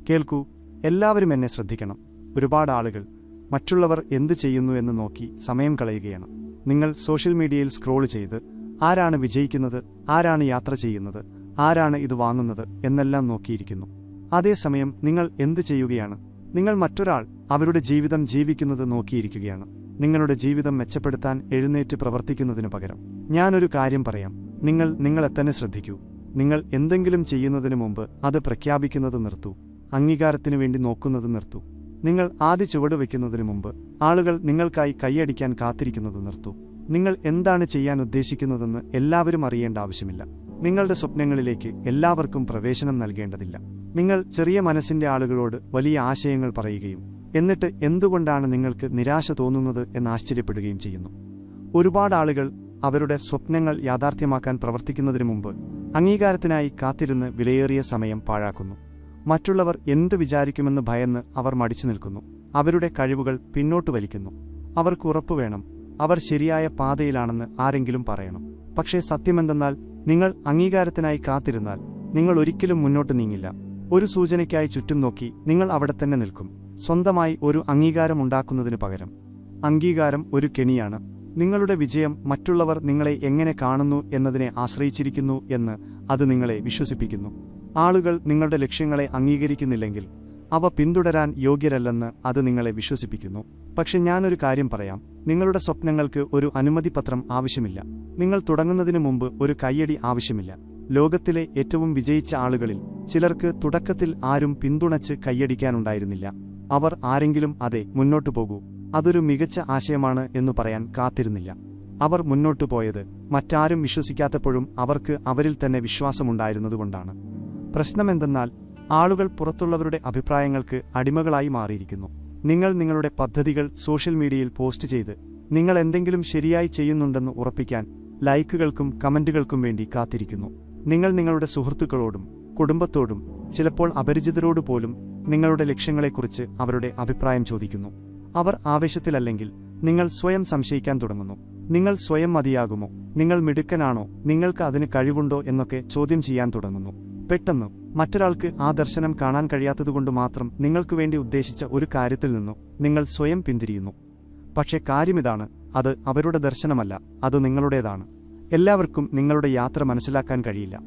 കേൾക്കൂ, എല്ലാവരും എന്നെ ശ്രദ്ധിക്കണം. ഒരുപാട് ആളുകൾ മറ്റുള്ളവർ എന്തു ചെയ്യുന്നു എന്ന് നോക്കി സമയം കളയുകയാണ്. നിങ്ങൾ സോഷ്യൽ മീഡിയയിൽ സ്ക്രോൾ ചെയ്ത് ആരാണ് വിജയിക്കുന്നത്, ആരാണ് യാത്ര ചെയ്യുന്നത്, ആരാണ് ഇത് വാങ്ങുന്നത് എന്നെല്ലാം നോക്കിയിരിക്കുന്നു. അതേസമയം നിങ്ങൾ എന്തു ചെയ്യുകയാണ്? നിങ്ങൾ മറ്റൊരാൾ അവരുടെ ജീവിതം ജീവിക്കുന്നത് നോക്കിയിരിക്കുകയാണ്. നിങ്ങളുടെ ജീവിതം മെച്ചപ്പെടുത്താൻ എഴുന്നേറ്റ് പ്രവർത്തിക്കുന്നതിനു പകരം ഞാനൊരു കാര്യം പറയാം. നിങ്ങളെ തന്നെ ശ്രദ്ധിക്കൂ. നിങ്ങൾ എന്തെങ്കിലും ചെയ്യുന്നതിനു മുമ്പ് അത് പ്രഖ്യാപിക്കുന്നത് നിർത്തൂ. അംഗീകാരത്തിനു വേണ്ടി നോക്കുന്നത് നിർത്തൂ. നിങ്ങൾ ആദ്യ ചുവട് വയ്ക്കുന്നതിനു മുമ്പ് ആളുകൾ നിങ്ങൾക്കായി കൈയടിക്കാൻ കാത്തിരിക്കുന്നത് നിർത്തൂ. നിങ്ങൾ എന്താണ് ചെയ്യാൻ ഉദ്ദേശിക്കുന്നതെന്ന് എല്ലാവരും അറിയേണ്ട ആവശ്യമില്ല. നിങ്ങളുടെ സ്വപ്നങ്ങളിലേക്ക് എല്ലാവർക്കും പ്രവേശനം നൽകേണ്ടതില്ല. നിങ്ങൾ ചെറിയ മനസ്സിന്റെ ആളുകളോട് വലിയ ആശയങ്ങൾ പറയുകയും എന്നിട്ട് എന്തുകൊണ്ടാണ് നിങ്ങൾക്ക് നിരാശ തോന്നുന്നത് എന്ന് ആശ്ചര്യപ്പെടുകയും ചെയ്യുന്നു. ഒരുപാട് ആളുകൾ അവരുടെ സ്വപ്നങ്ങൾ യാഥാർത്ഥ്യമാക്കാൻ പ്രവർത്തിക്കുന്നതിനു മുമ്പ് അംഗീകാരത്തിനായി കാത്തിരുന്ന് വിലയേറിയ സമയം പാഴാക്കുന്നു. മറ്റുള്ളവർ എന്ത് വിചാരിക്കുമെന്ന് ഭയന്ന് അവർ മടിച്ചു നിൽക്കുന്നു. അവരുടെ കഴിവുകൾ പിന്നോട്ട് വലിക്കുന്നു. അവർക്ക് ഉറപ്പുവേണം, അവർ ശരിയായ പാതയിലാണെന്ന് ആരെങ്കിലും പറയണം. പക്ഷേ സത്യമെന്തെന്നാൽ, നിങ്ങൾ അംഗീകാരത്തിനായി കാത്തിരുന്നാൽ നിങ്ങൾ ഒരിക്കലും മുന്നോട്ട് നീങ്ങില്ല. ഒരു സൂചനയ്ക്കായി ചുറ്റും നോക്കി നിങ്ങൾ അവിടെ തന്നെ നിൽക്കും. സ്വന്തമായി ഒരു അംഗീകാരം ഉണ്ടാക്കുന്നതിനു പകരം. അംഗീകാരം ഒരു കെണിയാണ്. നിങ്ങളുടെ വിജയം മറ്റുള്ളവർ നിങ്ങളെ എങ്ങനെ കാണുന്നു എന്നതിനെ ആശ്രയിച്ചിരിക്കുന്നു എന്ന് അത് നിങ്ങളെ വിശ്വസിപ്പിക്കുന്നു. ആളുകൾ നിങ്ങളുടെ ലക്ഷ്യങ്ങളെ അംഗീകരിക്കുന്നില്ലെങ്കിൽ അവ പിന്തുടരാൻ യോഗ്യരല്ലെന്ന് അത് നിങ്ങളെ വിശ്വസിപ്പിക്കുന്നു. പക്ഷെ ഞാനൊരു കാര്യം പറയാം, നിങ്ങളുടെ സ്വപ്നങ്ങൾക്ക് ഒരു അനുമതിപത്രം ആവശ്യമില്ല. നിങ്ങൾ തുടങ്ങുന്നതിനു മുമ്പ് ഒരു കയ്യടി ആവശ്യമില്ല. ലോകത്തിലെ ഏറ്റവും വിജയിച്ച ആളുകളിൽ ചിലർക്ക് തുടക്കത്തിൽ ആരും പിന്തുണച്ച് കയ്യടിക്കാനുണ്ടായിരുന്നില്ല. അവർ ആരെങ്കിലും അതെ മുന്നോട്ടു പോകൂ, അതൊരു മികച്ച ആശയമാണ് എന്നു പറയാൻ കാത്തിരുന്നില്ല. അവർ മുന്നോട്ടു പോയത് മറ്റാരും വിശ്വസിക്കാത്തപ്പോഴും അവർക്ക് അവരിൽ തന്നെ വിശ്വാസമുണ്ടായിരുന്നതുകൊണ്ടാണ്. പ്രശ്നമെന്തെന്നാൽ, ആളുകൾ പുറത്തുള്ളവരുടെ അഭിപ്രായങ്ങൾക്ക് അടിമകളായി മാറിയിരിക്കുന്നു. നിങ്ങൾ നിങ്ങളുടെ പദ്ധതികൾ സോഷ്യൽ മീഡിയയിൽ പോസ്റ്റ് ചെയ്ത് നിങ്ങൾ എന്തെങ്കിലും ശരിയായി ചെയ്യുന്നുണ്ടെന്ന് ഉറപ്പിക്കാൻ ലൈക്കുകൾക്കും കമന്റുകൾക്കും വേണ്ടി കാത്തിരിക്കുന്നു. നിങ്ങൾ നിങ്ങളുടെ സുഹൃത്തുക്കളോടും കുടുംബത്തോടും ചിലപ്പോൾ അപരിചിതരോട് പോലും നിങ്ങളുടെ ലക്ഷ്യങ്ങളെക്കുറിച്ച് അവരുടെ അഭിപ്രായം ചോദിക്കുന്നു. അവർ ആവേശത്തിലല്ലെങ്കിൽ നിങ്ങൾ സ്വയം സംശയിക്കാൻ തുടങ്ങുന്നു. നിങ്ങൾ സ്വയം മതിയാകുമോ, നിങ്ങൾ മിടുക്കനാണോ, നിങ്ങൾക്ക് അതിന് കഴിവുണ്ടോ എന്നൊക്കെ ചോദ്യം ചെയ്യാൻ തുടങ്ങുന്നു. പെട്ടെന്ന് മറ്റൊരാൾക്ക് ആ ദർശനം കാണാൻ കഴിയാത്തതുകൊണ്ട് മാത്രം നിങ്ങൾക്ക് വേണ്ടി ഉദ്ദേശിച്ച ഒരു കാര്യത്തിൽ നിന്നു നിങ്ങൾ സ്വയം പിന്തിരിയുന്നു. പക്ഷേ കാര്യമിതാണ്, അത് അവരുടെ ദർശനമല്ല, അത് നിങ്ങളുടേതാണ്. എല്ലാവർക്കും നിങ്ങളുടെ യാത്ര മനസ്സിലാക്കാൻ കഴിയില്ല.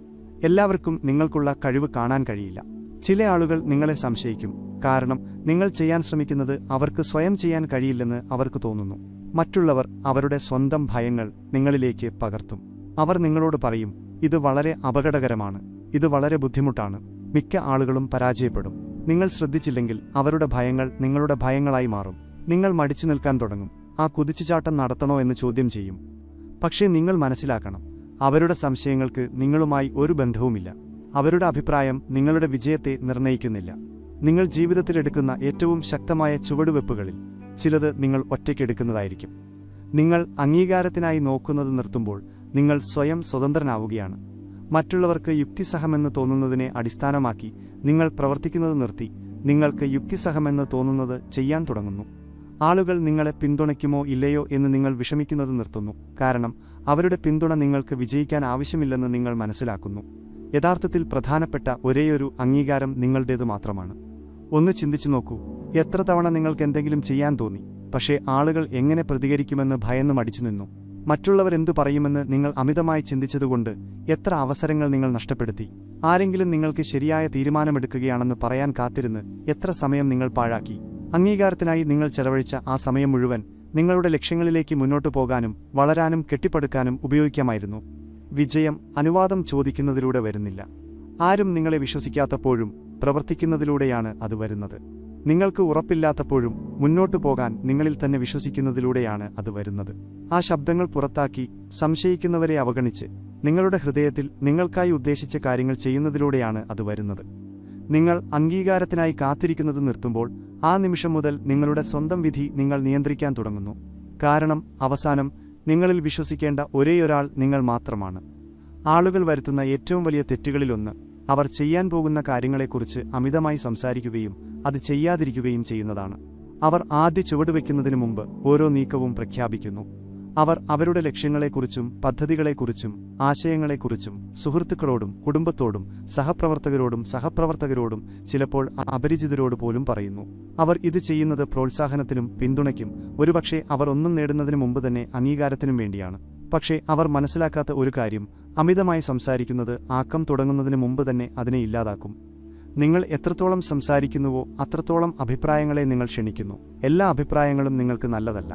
എല്ലാവർക്കും നിങ്ങൾക്കുള്ള കഴിവ് കാണാൻ കഴിയില്ല. ചില ആളുകൾ നിങ്ങളെ സംശയിക്കും, കാരണം നിങ്ങൾ ചെയ്യാൻ ശ്രമിക്കുന്നത് അവർക്ക് സ്വയം ചെയ്യാൻ കഴിയില്ലെന്ന് അവർക്ക് തോന്നുന്നു. മറ്റുള്ളവർ അവരുടെ സ്വന്തം ഭയങ്ങൾ നിങ്ങളിലേക്ക് പകർത്തും. അവർ നിങ്ങളോട് പറയും, ഇത് വളരെ അപകടകരമാണ്, ഇത് വളരെ ബുദ്ധിമുട്ടാണ്. മിക്ക ആളുകളും പരാജയപ്പെടും. നിങ്ങൾ ശ്രദ്ധിച്ചില്ലെങ്കിൽ അവരുടെ ഭയങ്ങൾ നിങ്ങളുടെ ഭയങ്ങളായി മാറും. നിങ്ങൾ മടിച്ചു നിൽക്കാൻ തുടങ്ങും. ആ കുതിച്ചുചാട്ടം നടത്തണോ എന്ന് ചോദ്യം ചെയ്യും. പക്ഷേ നിങ്ങൾ മനസ്സിലാക്കണം, അവരുടെ സംശയങ്ങൾക്ക് നിങ്ങളുമായി ഒരു ബന്ധവുമില്ല. അവരുടെ അഭിപ്രായം നിങ്ങളുടെ വിജയത്തെ നിർണ്ണയിക്കുന്നില്ല. നിങ്ങൾ ജീവിതത്തിലെടുക്കുന്ന ഏറ്റവും ശക്തമായ ചുവടുവെപ്പുകളിൽ ചിലത് നിങ്ങൾ ഒറ്റയ്ക്കെടുക്കുന്നതായിരിക്കും. നിങ്ങൾ അംഗീകാരത്തിനായി നോക്കുന്നത് നിർത്തുമ്പോൾ നിങ്ങൾ സ്വയം സ്വതന്ത്രനാവുകയാണ്. മറ്റുള്ളവർക്ക് യുക്തിസഹമെന്ന് തോന്നുന്നതിനെ അടിസ്ഥാനമാക്കി നിങ്ങൾ പ്രവർത്തിക്കുന്നത് നിർത്തി നിങ്ങൾക്ക് യുക്തിസഹമെന്ന് തോന്നുന്നത് ചെയ്യാൻ തുടങ്ങുന്നു. ആളുകൾ നിങ്ങളെ പിന്തുണയ്ക്കുമോ ഇല്ലയോ എന്ന് നിങ്ങൾ വിഷമിക്കുന്നത് നിർത്തുന്നു. കാരണം അവരുടെ പിന്തുണ നിങ്ങൾക്ക് വിജയിക്കാൻ ആവശ്യമില്ലെന്ന് നിങ്ങൾ മനസ്സിലാക്കുന്നു. യഥാർത്ഥത്തിൽ പ്രധാനപ്പെട്ട ഒരേയൊരു അംഗീകാരം നിങ്ങളുടേത് മാത്രമാണ്. ഒന്ന് ചിന്തിച്ചു നോക്കൂ, എത്ര തവണ നിങ്ങൾക്ക് എന്തെങ്കിലും ചെയ്യാൻ തോന്നി, പക്ഷേ ആളുകൾ എങ്ങനെ പ്രതികരിക്കുമെന്ന് ഭയന്ന് മടിച്ചു നിന്നു. മറ്റുള്ളവരെന്തു പറയുമെന്ന് നിങ്ങൾ അമിതമായി ചിന്തിച്ചതുകൊണ്ട് എത്ര അവസരങ്ങൾ നിങ്ങൾ നഷ്ടപ്പെടുത്തി. ആരെങ്കിലും നിങ്ങൾക്ക് ശരിയായ തീരുമാനമെടുക്കുകയാണെന്ന് പറയാൻ കാത്തിരുന്ന് എത്ര സമയം നിങ്ങൾ പാഴാക്കി. അംഗീകാരത്തിനായി നിങ്ങൾ ചെലവഴിച്ച ആ സമയം മുഴുവൻ നിങ്ങളുടെ ലക്ഷ്യങ്ങളിലേക്ക് മുന്നോട്ടു പോകാനും വളരാനും കെട്ടിപ്പടുക്കാനും ഉപയോഗിക്കാമായിരുന്നു. വിജയം അനുവാദം ചോദിക്കുന്നതിലൂടെ വരുന്നില്ല. ആരും നിങ്ങളെ വിശ്വസിക്കാത്തപ്പോഴും പ്രവർത്തിക്കുന്നതിലൂടെയാണ് അത് വരുന്നത്. നിങ്ങൾക്ക് ഉറപ്പില്ലാത്തപ്പോഴും മുന്നോട്ടു പോകാൻ നിങ്ങളിൽ തന്നെ വിശ്വസിക്കുന്നതിലൂടെയാണ് അത് വരുന്നത്. ആ ശബ്ദങ്ങൾ പുറത്താക്കി സംശയിക്കുന്നവരെ അവഗണിച്ച് നിങ്ങളുടെ ഹൃദയത്തിൽ നിങ്ങൾക്കായി ഉദ്ദേശിച്ച കാര്യങ്ങൾ ചെയ്യുന്നതിലൂടെയാണ് അത് വരുന്നത്. നിങ്ങൾ അംഗീകാരത്തിനായി കാത്തിരിക്കുന്നത് നിർത്തുമ്പോൾ ആ നിമിഷം മുതൽ നിങ്ങളുടെ സ്വന്തം വിധി നിങ്ങൾ നിയന്ത്രിക്കാൻ തുടങ്ങുന്നു. കാരണം അവസാനം നിങ്ങളിൽ വിശ്വസിക്കേണ്ട ഒരേയൊരാൾ നിങ്ങൾ മാത്രമാണ്. ആളുകൾ വരുത്തുന്ന ഏറ്റവും വലിയ തെറ്റുകളിലൊന്ന് അവർ ചെയ്യാൻ പോകുന്ന കാര്യങ്ങളെക്കുറിച്ച് അമിതമായി സംസാരിക്കുകയും അത് ചെയ്യാതിരിക്കുകയും ചെയ്യുന്നതാണ്. അവർ ആദ്യ ചുവടുവെക്കുന്നതിനു മുമ്പ് ഓരോ നീക്കവും പ്രഖ്യാപിക്കുന്നു. അവർ അവരുടെ ലക്ഷ്യങ്ങളെക്കുറിച്ചും പദ്ധതികളെക്കുറിച്ചും ആശയങ്ങളെക്കുറിച്ചും സുഹൃത്തുക്കളോടും കുടുംബത്തോടും സഹപ്രവർത്തകരോടും ചിലപ്പോൾ അപരിചിതരോട് പോലും പറയുന്നു. അവർ ഇത് ചെയ്യുന്നത് പ്രോത്സാഹനത്തിനും പിന്തുണയ്ക്കും, ഒരുപക്ഷെ അവർ ഒന്നും നേടുന്നതിന് മുമ്പ് തന്നെ അംഗീകാരത്തിനും വേണ്ടിയാണ്. പക്ഷേ അവർ മനസ്സിലാക്കാത്ത ഒരു കാര്യം, അമിതമായി സംസാരിക്കുന്നത് ആക്കം തുടങ്ങുന്നതിന് മുമ്പ് തന്നെ അതിനെ ഇല്ലാതാക്കും. നിങ്ങൾ എത്രത്തോളം സംസാരിക്കുന്നുവോ അത്രത്തോളം അഭിപ്രായങ്ങളെ നിങ്ങൾ ക്ഷണിക്കുന്നു. എല്ലാ അഭിപ്രായങ്ങളും നിങ്ങൾക്ക് നല്ലതല്ല.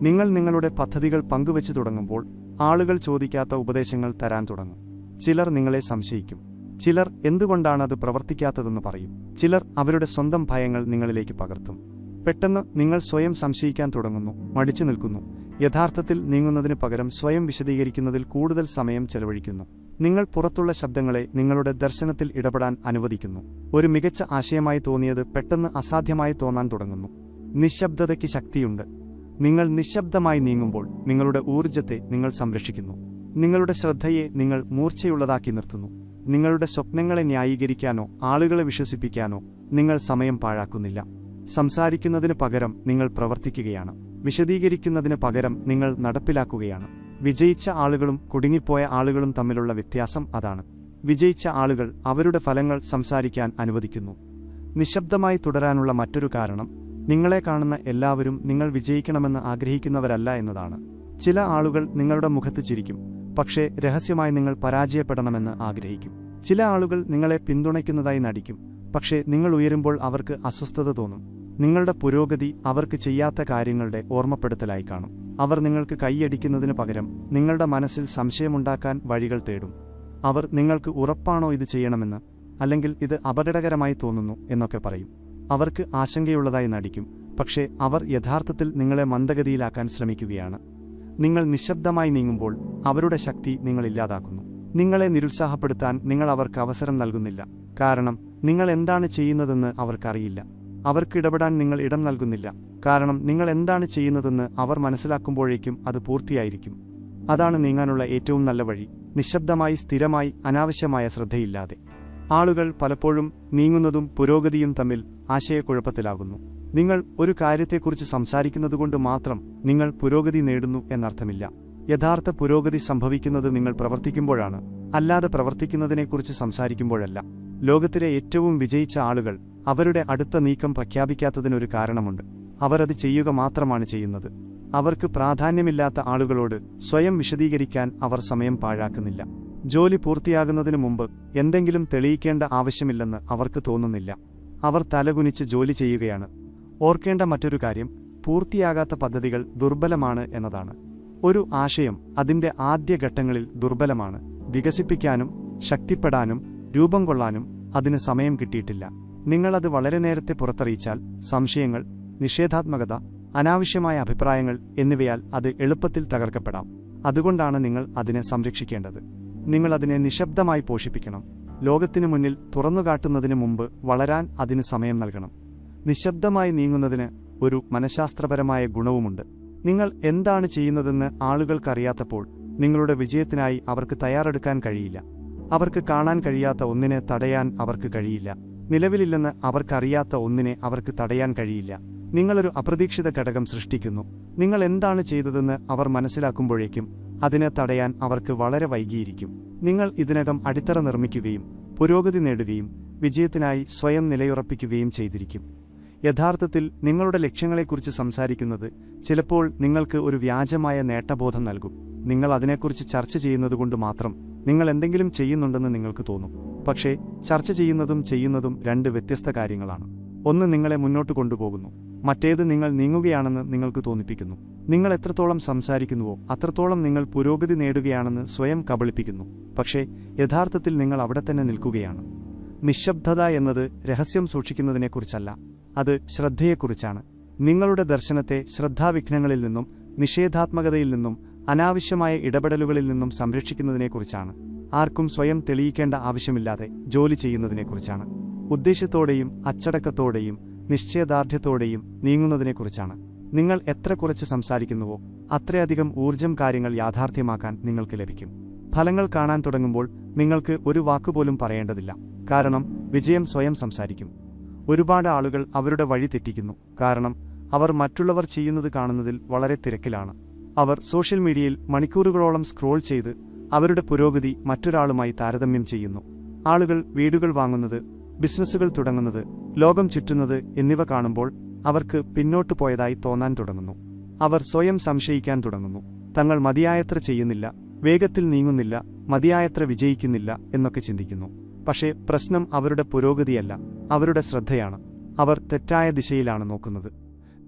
നിങ്ങൾ നിങ്ങളുടെ പദ്ധതികൾ പങ്കുവെച്ചു തുടങ്ങുമ്പോൾ ആളുകൾ ചോദിക്കാത്ത ഉപദേശങ്ങൾ തരാൻ തുടങ്ങും. ചിലർ നിങ്ങളെ സംശയിക്കും. ചിലർ എന്തുകൊണ്ടാണ് അത് പ്രവർത്തിക്കാത്തതെന്ന് പറയും. ചിലർ അവരുടെ സ്വന്തം ഭയങ്ങൾ നിങ്ങളിലേക്ക് പകർത്തും. പെട്ടെന്ന് നിങ്ങൾ സ്വയം സംശയിക്കാൻ തുടങ്ങുന്നു, മടിച്ചു നിൽക്കുന്നു. യഥാർത്ഥത്തിൽ നീങ്ങുന്നതിന് പകരം സ്വയം വിശദീകരിക്കുന്നതിൽ കൂടുതൽ സമയം ചെലവഴിക്കുന്നു. നിങ്ങൾ പുറത്തുള്ള ശബ്ദങ്ങളെ നിങ്ങളുടെ ദർശനത്തിൽ ഇടപെടാൻ അനുവദിക്കുന്നു. ഒരു മികച്ച ആശയമായി തോന്നിയത് പെട്ടെന്ന് അസാധ്യമായി തോന്നാൻ തുടങ്ങുന്നു. നിശബ്ദതയ്ക്ക് ശക്തിയുണ്ട്. നിങ്ങൾ നിശബ്ദമായി നീങ്ങുമ്പോൾ നിങ്ങളുടെ ഊർജ്ജത്തെ നിങ്ങൾ സംരക്ഷിക്കുന്നു. നിങ്ങളുടെ ശ്രദ്ധയെ നിങ്ങൾ മൂർച്ചയുള്ളതാക്കി നിർത്തുന്നു. നിങ്ങളുടെ സ്വപ്നങ്ങളെ ന്യായീകരിക്കാനോ ആളുകളെ വിശ്വസിപ്പിക്കാനോ നിങ്ങൾ സമയം പാഴാക്കുന്നില്ല. സംസാരിക്കുന്നതിന് പകരം നിങ്ങൾ പ്രവർത്തിക്കുകയാണ്. വിശദീകരിക്കുന്നതിന് പകരം നിങ്ങൾ നടപ്പിലാക്കുകയാണ്. വിജയിച്ച ആളുകളും കുടുങ്ങിപ്പോയ ആളുകളും തമ്മിലുള്ള വ്യത്യാസം അതാണ്. വിജയിച്ച ആളുകൾ അവരുടെ ഫലങ്ങൾ സംസാരിക്കാൻ അനുവദിക്കുന്നു. നിശബ്ദമായി തുടരാനുള്ള മറ്റൊരു കാരണം, നിങ്ങളെ കാണുന്ന എല്ലാവരും നിങ്ങൾ വിജയിക്കണമെന്ന് ആഗ്രഹിക്കുന്നവരല്ല എന്നതാണ്. ചില ആളുകൾ നിങ്ങളുടെ മുഖത്ത് ചിരിക്കും, പക്ഷേ രഹസ്യമായി നിങ്ങൾ പരാജയപ്പെടണമെന്ന് ആഗ്രഹിക്കും. ചില ആളുകൾ നിങ്ങളെ പിന്തുണയ്ക്കുന്നതായി നടിക്കും, പക്ഷേ നിങ്ങൾ ഉയരുമ്പോൾ അവർക്ക് അസ്വസ്ഥത തോന്നും. നിങ്ങളുടെ പുരോഗതി അവർക്ക് ചെയ്യാത്ത കാര്യങ്ങളുടെ ഓർമ്മപ്പെടുത്തലായി കാണും. അവർ നിങ്ങൾക്ക് കൈയടിക്കുന്നതിന് പകരം നിങ്ങളുടെ മനസ്സിൽ സംശയമുണ്ടാക്കാൻ വഴികൾ തേടും. അവർ നിങ്ങൾക്ക് ഉറപ്പാണോ ഇത് ചെയ്യണമെന്ന്, അല്ലെങ്കിൽ ഇത് അപകടകരമായി തോന്നുന്നു എന്നൊക്കെ പറയും. അവർക്ക് ആശങ്കയുള്ളതായി നടിക്കും, പക്ഷേ അവർ യഥാർത്ഥത്തിൽ നിങ്ങളെ മന്ദഗതിയിലാക്കാൻ ശ്രമിക്കുകയാണ്. നിങ്ങൾ നിശബ്ദമായി നീങ്ങുമ്പോൾ അവരുടെ ശക്തി നിങ്ങൾ ഇല്ലാതാക്കുന്നു. നിങ്ങളെ നിരുത്സാഹപ്പെടുത്താൻ നിങ്ങൾ അവർക്ക് അവസരം നൽകുന്നില്ല, കാരണം നിങ്ങൾ എന്താണ് ചെയ്യുന്നതെന്ന് അവർക്കറിയില്ല. അവർക്കിടപെടാൻ നിങ്ങൾ ഇടം നൽകുന്നില്ല, കാരണം നിങ്ങൾ എന്താണ് ചെയ്യുന്നതെന്ന് അവർ മനസ്സിലാക്കുമ്പോഴേക്കും അത് പൂർത്തിയായിരിക്കും. അതാണ് നീങ്ങാനുള്ള ഏറ്റവും നല്ല വഴി, നിശബ്ദമായി, സ്ഥിരമായി, അനാവശ്യമായ ശ്രദ്ധയില്ലാതെ. ആളുകൾ പലപ്പോഴും നീങ്ങുന്നതും പുരോഗതിയും തമ്മിൽ ആശയക്കുഴപ്പത്തിലാകുന്നു. നിങ്ങൾ ഒരു കാര്യത്തെക്കുറിച്ച് സംസാരിക്കുന്നതുകൊണ്ട് മാത്രം നിങ്ങൾ പുരോഗതി നേടുന്നു എന്നർത്ഥമില്ല. യഥാർത്ഥ പുരോഗതി സംഭവിക്കുന്നത് നിങ്ങൾ പ്രവർത്തിക്കുമ്പോഴാണ്, അല്ലാതെ പ്രവർത്തിക്കുന്നതിനെക്കുറിച്ച് സംസാരിക്കുമ്പോഴല്ല. ലോകത്തിലെ ഏറ്റവും വിജയിച്ച ആളുകൾ അവരുടെ അടുത്ത നീക്കം പ്രഖ്യാപിക്കാത്തതിനൊരു കാരണമുണ്ട്. അവരത് ചെയ്യുക മാത്രമാണ് ചെയ്യുന്നത്. അവർക്ക് പ്രാധാന്യമില്ലാത്ത ആളുകളോട് സ്വയം വിശദീകരിക്കാൻ അവർ സമയം പാഴാക്കുന്നില്ല. ജോലി പൂർത്തിയാകുന്നതിനു മുമ്പ് എന്തെങ്കിലും തെളിയിക്കേണ്ട ആവശ്യമില്ലെന്ന് അവർക്ക് തോന്നുന്നില്ല. അവർ തലകുനിച്ച് ജോലി ചെയ്യുകയാണ്. ഓർക്കേണ്ട മറ്റൊരു കാര്യം, പൂർത്തിയാകാത്ത പദ്ധതികൾ ദുർബലമാണ് എന്നതാണ്. ഒരു ആശയം അതിന്റെ ആദ്യഘട്ടങ്ങളിൽ ദുർബലമാണ്. വികസിപ്പിക്കാനും ശക്തിപ്പെടാനും രൂപം കൊള്ളാനും അതിന് സമയം കിട്ടിയിട്ടില്ല. നിങ്ങളത് വളരെ നേരത്തെ പുറത്തറിയിച്ചാൽ സംശയങ്ങൾ, നിഷേധാത്മകത, അനാവശ്യമായ അഭിപ്രായങ്ങൾ എന്നിവയാൽ അത് എളുപ്പത്തിൽ തകർക്കപ്പെടാം. അതുകൊണ്ടാണ് നിങ്ങൾ അതിനെ സംരക്ഷിക്കേണ്ടത്. നിങ്ങൾ അതിനെ നിശബ്ദമായി പോഷിപ്പിക്കണം. ലോകത്തിനു മുന്നിൽ തുറന്നുകാട്ടുന്നതിന് മുമ്പ് വളരാൻ അതിന് സമയം നൽകണം. നിശബ്ദമായി നീങ്ങുന്നതിന് ഒരു മനഃശാസ്ത്രപരമായ ഗുണവുമുണ്ട്. നിങ്ങൾ എന്താണ് ചെയ്യുന്നതെന്ന് ആളുകൾക്കറിയാത്തപ്പോൾ നിങ്ങളുടെ വിജയത്തിനായി അവർക്ക് തയ്യാറെടുക്കാൻ കഴിയില്ല. അവർക്ക് കാണാൻ കഴിയാത്ത ഒന്നിനെ തടയാൻ അവർക്ക് കഴിയില്ല. നിലവിലില്ലെന്ന് അവർക്കറിയാത്ത ഒന്നിനെ അവർക്ക് തടയാൻ കഴിയില്ല. നിങ്ങളൊരു അപ്രതീക്ഷിത ഘടകം സൃഷ്ടിക്കുന്നു. നിങ്ങൾ എന്താണ് ചെയ്തതെന്ന് അവർ മനസ്സിലാക്കുമ്പോഴേക്കും അതിനെ തടയാൻ അവർക്ക് വളരെ വൈകിയിരിക്കും. നിങ്ങൾ ഇതിനകം അടിത്തറ നിർമ്മിക്കുകയും പുരോഗതി നേടുകയും വിജയത്തിനായി സ്വയം നിലയുറപ്പിക്കുകയും ചെയ്തിരിക്കും. യഥാർത്ഥത്തിൽ നിങ്ങളുടെ ലക്ഷ്യങ്ങളെക്കുറിച്ച് സംസാരിക്കുന്നത് ചിലപ്പോൾ നിങ്ങൾക്ക് ഒരു വ്യാജമായ നേട്ടബോധം നൽകും. നിങ്ങൾ അതിനെക്കുറിച്ച് ചർച്ച ചെയ്യുന്നതുകൊണ്ട് മാത്രം നിങ്ങൾ എന്തെങ്കിലും ചെയ്യുന്നുണ്ടെന്ന് നിങ്ങൾക്ക് തോന്നും. പക്ഷേ ചർച്ച ചെയ്യുന്നതും രണ്ട് വ്യത്യസ്ത കാര്യങ്ങളാണ്. ഒന്ന് നിങ്ങളെ മുന്നോട്ട് കൊണ്ടുപോകുന്നു, മറ്റേത് നിങ്ങൾ നീങ്ങുകയാണെന്ന് നിങ്ങൾക്ക് തോന്നിപ്പിക്കുന്നു. നിങ്ങൾ എത്രത്തോളം സംസാരിക്കുന്നുവോ അത്രത്തോളം നിങ്ങൾ പുരോഗതി നേടുകയാണെന്ന് സ്വയം കബളിപ്പിക്കുന്നു. പക്ഷേ യഥാർത്ഥത്തിൽ നിങ്ങൾ അവിടെ തന്നെ നിൽക്കുകയാണ്. നിശബ്ദത എന്നത് രഹസ്യം സൂക്ഷിക്കുന്നതിനെക്കുറിച്ചല്ല, അത് ശ്രദ്ധയെക്കുറിച്ചാണ്. നിങ്ങളുടെ ദർശനത്തെ ശ്രദ്ധാവിഘ്നങ്ങളിൽ നിന്നും നിഷേധാത്മകതയിൽ നിന്നും അനാവശ്യമായ ഇടപെടലുകളിൽ നിന്നും സംരക്ഷിക്കുന്നതിനെക്കുറിച്ചാണ്. ആർക്കും സ്വയം തെളിയിക്കേണ്ട ആവശ്യമില്ലാതെ ജോലി ചെയ്യുന്നതിനെക്കുറിച്ചാണ്. ഉദ്ദേശ്യത്തോടെയും അച്ചടക്കത്തോടെയും നിശ്ചയദാർഢ്യത്തോടെയും നീങ്ങുന്നതിനെക്കുറിച്ചാണ്. നിങ്ങൾ എത്ര കുറച്ച് സംസാരിക്കുന്നുവോ അത്രയധികം ഊർജ്ജം കാര്യങ്ങൾ യാഥാർത്ഥ്യമാക്കാൻ നിങ്ങൾക്ക് ലഭിക്കും. ഫലങ്ങൾ കാണാൻ തുടങ്ങുമ്പോൾ നിങ്ങൾക്ക് ഒരു വാക്കുപോലും പറയേണ്ടതില്ല, കാരണം വിജയം സ്വയം സംസാരിക്കും. ഒരുപാട് ആളുകൾ അവരുടെ വഴി തെറ്റിക്കുന്നു, കാരണം അവർ മറ്റുള്ളവർ ചെയ്യുന്നത് കാണുന്നതിൽ വളരെ തിരക്കിലാണ്. അവർ സോഷ്യൽ മീഡിയയിൽ മണിക്കൂറുകളോളം സ്ക്രോൾ ചെയ്ത് അവരുടെ പുരോഗതി മറ്റൊരാളുമായി താരതമ്യം ചെയ്യുന്നു. ആളുകൾ വീടുകൾ വാങ്ങുന്നത്, ബിസിനസ്സുകൾ തുടങ്ങുന്നത്, ലോകം ചുറ്റുന്നത് എന്നിവ കാണുമ്പോൾ അവർക്ക് പിന്നോട്ടു പോയതായി തോന്നാൻ തുടങ്ങുന്നു. അവർ സ്വയം സംശയിക്കാൻ തുടങ്ങുന്നു. തങ്ങൾ മതിയായത്ര ചെയ്യുന്നില്ല, വേഗത്തിൽ നീങ്ങുന്നില്ല, മതിയായത്ര വിജയിക്കുന്നില്ല എന്നൊക്കെ ചിന്തിക്കുന്നു. പക്ഷേ പ്രശ്നം അവരുടെ പുരോഗതിയല്ല, അവരുടെ ശ്രദ്ധയാണ്. അവർ തെറ്റായ ദിശയിലാണ് നോക്കുന്നത്.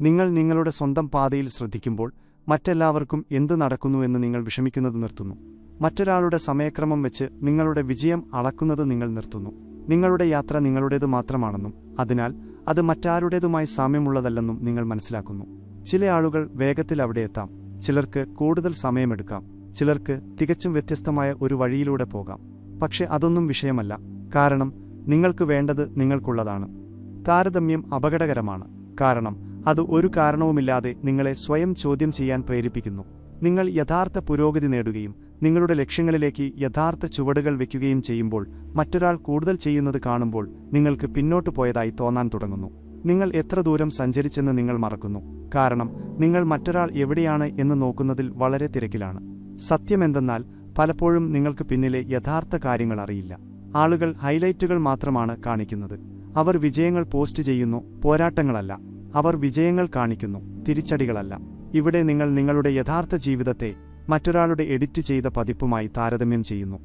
നിങ്ങൾ നിങ്ങളുടെ സ്വന്തം പാതയിൽ ശ്രദ്ധിക്കുമ്പോൾ മറ്റെല്ലാവർക്കും എന്തു നടക്കുന്നുവെന്ന് നിങ്ങൾ വിഷമിക്കുന്നത് നിർത്തുന്നു. മറ്റൊരാളുടെ സമയക്രമം വെച്ച് നിങ്ങളുടെ വിജയം അളക്കുന്നത് നിങ്ങൾ നിർത്തുന്നു. നിങ്ങളുടെ യാത്ര നിങ്ങളുടേത് മാത്രമാണെന്നും അതിനാൽ അത് മറ്റാരുടേതുമായി സാമ്യമുള്ളതല്ലെന്നും നിങ്ങൾ മനസ്സിലാക്കുന്നു. ചില ആളുകൾ വേഗത്തിൽ അവിടെ എത്താം, ചിലർക്ക് കൂടുതൽ സമയമെടുക്കാം, ചിലർക്ക് തികച്ചും വ്യത്യസ്തമായ ഒരു വഴിയിലൂടെ പോകാം. പക്ഷെ അതൊന്നും വിഷയമല്ല, കാരണം നിങ്ങൾക്ക് വേണ്ടത് നിങ്ങൾക്കുള്ളതാണ്. താരതമ്യം അപകടകരമാണ്, കാരണം അത് ഒരു കാരണവുമില്ലാതെ നിങ്ങളെ സ്വയം ചോദ്യം ചെയ്യാൻ പ്രേരിപ്പിക്കുന്നു. നിങ്ങൾ യഥാർത്ഥ പുരോഗതി നേടുകയും നിങ്ങളുടെ ലക്ഷ്യങ്ങളിലേക്ക് യഥാർത്ഥ ചുവടുകൾ വയ്ക്കുകയും ചെയ്യുമ്പോൾ മറ്റൊരാൾ കൂടുതൽ ചെയ്യുന്നത് കാണുമ്പോൾ നിങ്ങൾക്ക് പിന്നോട്ടു പോയതായി തോന്നാൻ തുടങ്ങുന്നു. നിങ്ങൾ എത്ര ദൂരം സഞ്ചരിച്ചെന്ന് നിങ്ങൾ മറക്കുന്നു, കാരണം നിങ്ങൾ മറ്റൊരാൾ എവിടെയാണ് എന്ന് നോക്കുന്നതിൽ വളരെ തിരക്കിലാണ്. സത്യമെന്തെന്നാൽ പലപ്പോഴും നിങ്ങൾക്ക് പിന്നിലെ യഥാർത്ഥ കാര്യങ്ങൾ അറിയില്ല. ആളുകൾ ഹൈലൈറ്റുകൾ മാത്രമാണ് കാണിക്കുന്നത്. അവർ വിജയങ്ങൾ പോസ്റ്റ് ചെയ്യുന്നു, പോരാട്ടങ്ങളല്ല. അവർ വിജയങ്ങൾ കാണിക്കുന്നു, തിരിച്ചടികളല്ല. ഇവിടെ നിങ്ങൾ നിങ്ങളുടെ യഥാർത്ഥ ജീവിതത്തെ മറ്റൊരാളുടെ എഡിറ്റ് ചെയ്ത പതിപ്പുമായി താരതമ്യം ചെയ്യുന്നു.